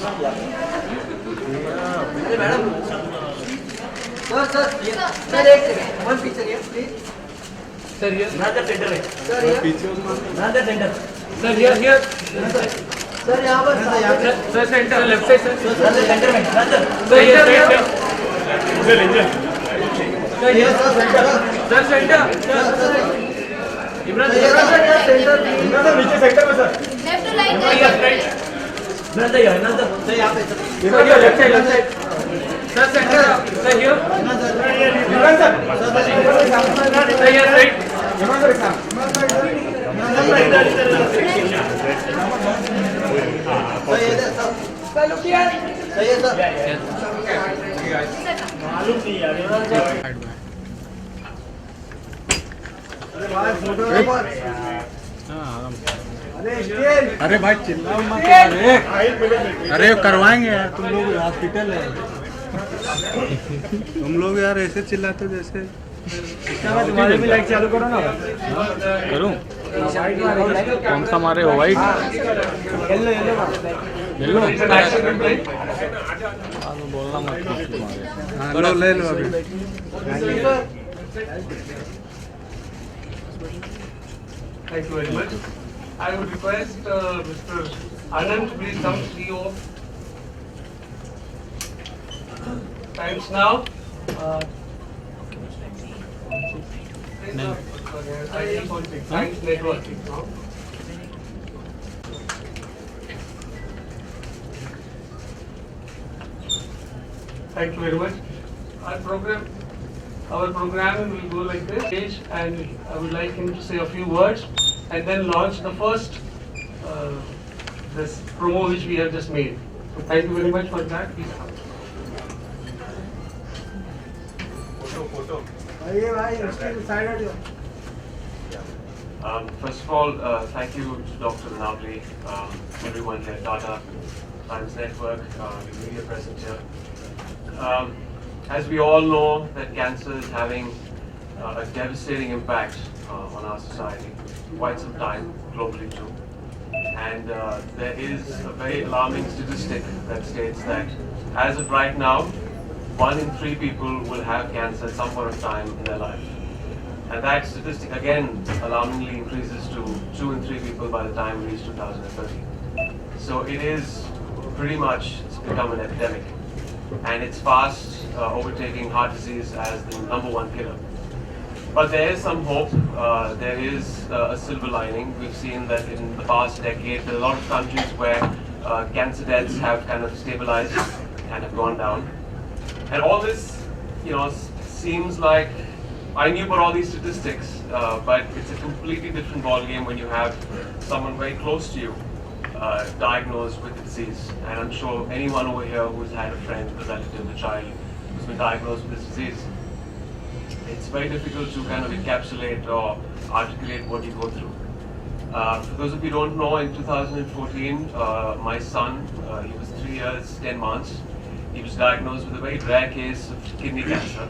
Sir, एक second. One picture here, please. Sir, here. Another tender. Sir, here. Another tender. Sir, here. Sir, यहाँ पर. Sir, center. Left side, sir. Another tender. Another. Sir, here. Sir, here. Sir, center. Emraan, center. Emraan, नीचे center में sir. Left to right. Another here. Another. Sir, यहाँ पे sir. Sir, here. Left side. Sir, center. Sir, here. Emraan sir. Sir, here right. Emraan sir, exam. Sir, look here. Sir, yes sir. मालूम नहीं यार. अरे भाई चिल्लाओ मत. अरे करवाएंगे यार, तुम लोग हॉस्पिटल है. तुम लोग यार ऐसे चिल्लाते जैसे. तुम्हारे भी लाइट चालू करो ना. करूं? कौन सा मारे हो? White, yellow yellow. बोलना मत. हाँ लो, ले लो अभी. Thank you very much. I would request Mr. Anand to please come to the off. Times now. Times networking. Thank you very much. Our program will go like this, and I would like him to say a few words and then launch the first this promo which we have just made. So thank you very much for that. Please come. First of all, thank you to Dr. Navli, everyone here, Tata, Times Network, the media present here. As we all know, that cancer is having a devastating impact on our society, quite some time, globally too. And there is a very alarming statistic that states that as of right now, 1 in 3 people will have cancer at some point of time in their life. And that statistic again alarmingly increases to 2 in 3 people by the time we reach 2030. So it is pretty much, it's become an epidemic. And it's fast overtaking heart disease as the #1 killer. But there is some hope. There is a silver lining. We've seen that in the past decade, there are a lot of countries where cancer deaths have kind of stabilized and have gone down. And all this, seems like, I knew about all these statistics, but it's a completely different ballgame when you have someone very close to you diagnosed with the disease. And I'm sure anyone over here who's had a friend, a relative, a child who's been diagnosed with this disease, it's very difficult to kind of encapsulate or articulate what you go through. For those of you who don't know, in 2014, my son, he was 3 years, 10 months. He was diagnosed with a very rare case of kidney cancer.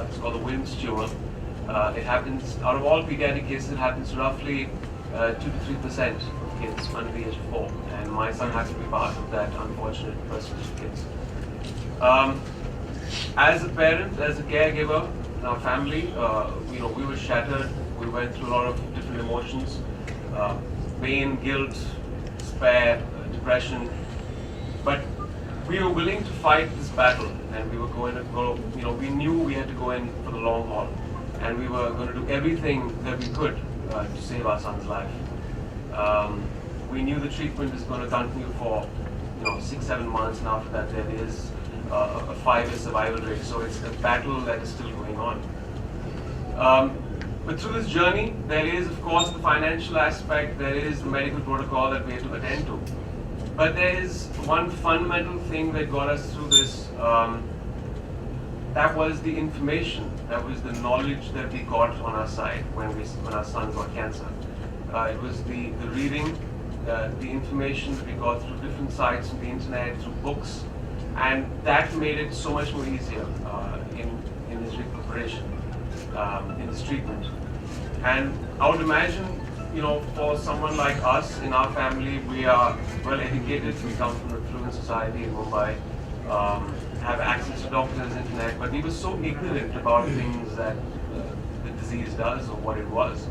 It's called the Wilms tumor. It happens, out of all pediatric cases, it happens to roughly 2 to 3% of kids under the age of 4. And my son had to be part of that unfortunate percentage of kids. As a parent, as a caregiver, in our family, we were shattered. We went through a lot of different emotions, pain, guilt, despair, depression. But we were willing to fight this battle, and we were going to go, we knew we had to go in for the long haul, and we were going to do everything that we could to save our son's life. We knew the treatment is going to continue for 6-7 months, and after that there is a 5-year survival rate, so it's a battle that is still going on. But through this journey, there is of course the financial aspect, there is the medical protocol that we have to attend to. But there is one fundamental thing that got us through this, that was the information, that was the knowledge that we got on our side when our son got cancer. It was the reading, the information that we got through different sites on the internet, through books, and that made it so much more easier in his recuperation, in his treatment. And I would imagine for someone like us in our family, we are well educated. We come from an affluent society in Mumbai, have access to doctors, internet, but we were so ignorant about things that the disease does or what it was.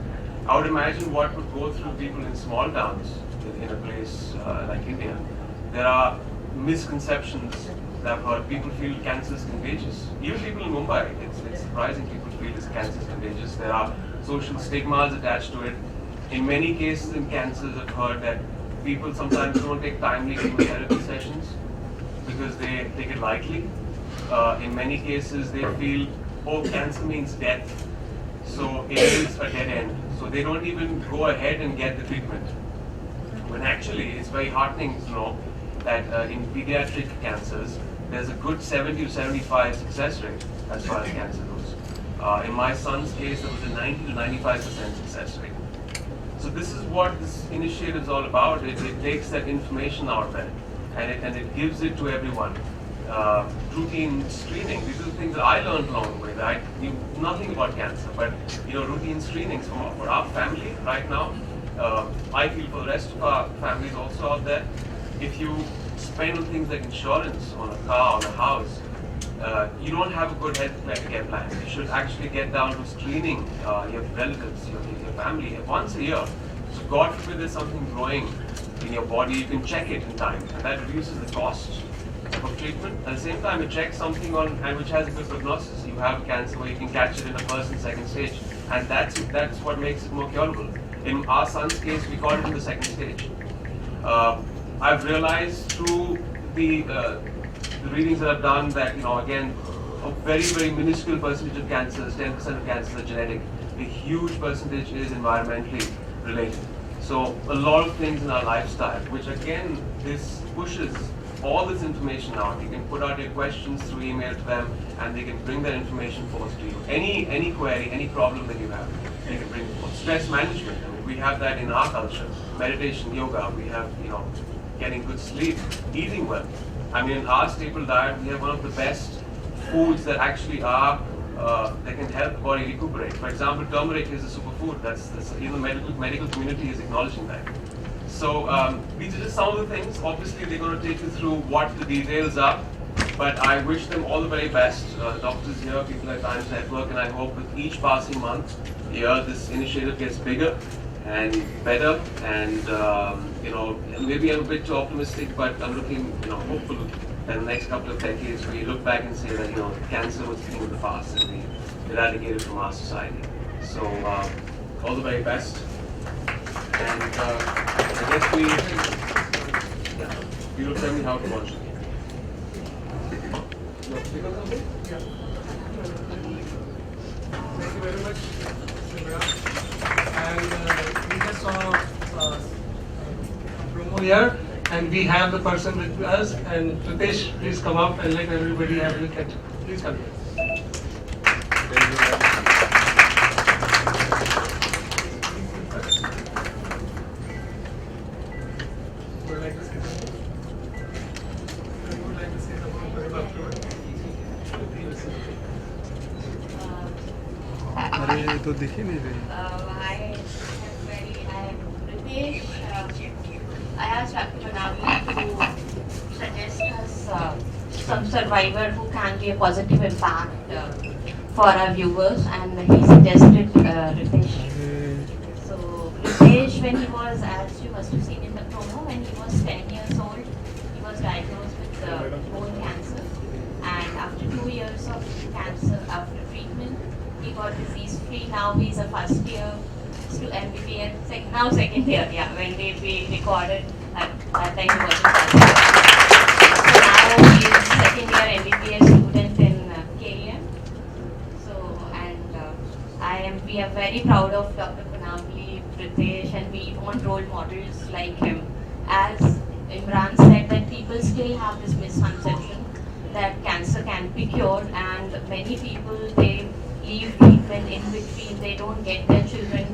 I would imagine what would go through people in small towns in a place like India. There are misconceptions that I've heard. People feel cancer is contagious. Even people in Mumbai, it's surprising people feel this cancer is contagious. There are social stigmas attached to it. In many cases in cancers, I've heard that people sometimes don't take timely chemotherapy sessions because they take it lightly. In many cases, they feel, oh, cancer means death, so it is a dead end. So they don't even go ahead and get the treatment. When actually, it's very heartening to know that in pediatric cancers, there's a good 70 to 75 success rate as far as cancer goes. In my son's case, there was a 90 to 95% success rate. So this is what this initiative is all about. It takes that information out there and it gives it to everyone. Routine screening, these are the things that I learned along the way. That I knew nothing about cancer, but routine screenings for our family right now. I feel for the rest of our families also out there, if you spend on things like insurance, on a car, on a house, you don't have a good health care plan. You should actually get down to screening your relatives, your family once a year. So God forbid there's something growing in your body, you can check it in time, and that reduces the cost of treatment. At the same time, you check something on and which has a good prognosis. You have cancer where you can catch it in the first and second stage, and that's what makes it more curable. In our son's case, we got it in the second stage. I've realized through the readings that I've done that again, a very, very minuscule percentage of cancers, 10% of cancers are genetic. A huge percentage is environmentally related. So a lot of things in our lifestyle, which again, this pushes all this information out. You can put out your questions through email to them, and they can bring that information forth to you. Any query, any problem that you have, they can bring it forth. Stress management, I mean, we have that in our culture. Meditation, yoga, we have, getting good sleep, eating well. I mean, in our staple diet, we have one of the best foods that actually are that can help the body recuperate. For example, turmeric is a superfood. That's the medical community is acknowledging that. So these are just some of the things. Obviously, they're going to take you through what the details are, but I wish them all the very best. Doctors here, people at Times Network, and I hope with each passing month, this initiative gets bigger and better. And maybe I'm a bit too optimistic, but I'm looking, hopeful that in the next couple of decades, we look back and say that cancer was a thing of the past and we eradicated from our society. So all the very best. And I guess you will tell me how to launch it. Thank you very much, Emraan. And we just saw a promo here, and we have the person with us. And Pritesh, please come up and let everybody have a look at it. Please come. अरे तो दिख ही नहीं रही I am Pritesh. I asked Dr. Manavli to suggest us some survivor who can be a positive impact for our viewers, and he suggested Ritesh. So Ritesh, when he was, as you must have seen in the promo, when he was 10 years old, he was diagnosed with bone cancer, and after 2 years of cancer, after treatment, he got disease free. Now he's a first year to MBBS, now second year, when we recorded at that time he was a first year. So now he is second year MBBS student in KEM. So, and we are very proud of Dr. Panavli, Pritesh, and we want role models like him. As Emraan said, that people still have this misconception that cancer can be cured, and many people, they leave treatment in between, they don't get their children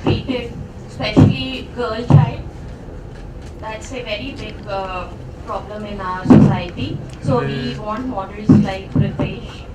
treated, especially girl child. That's a very big problem in our society. So we want models like Pritesh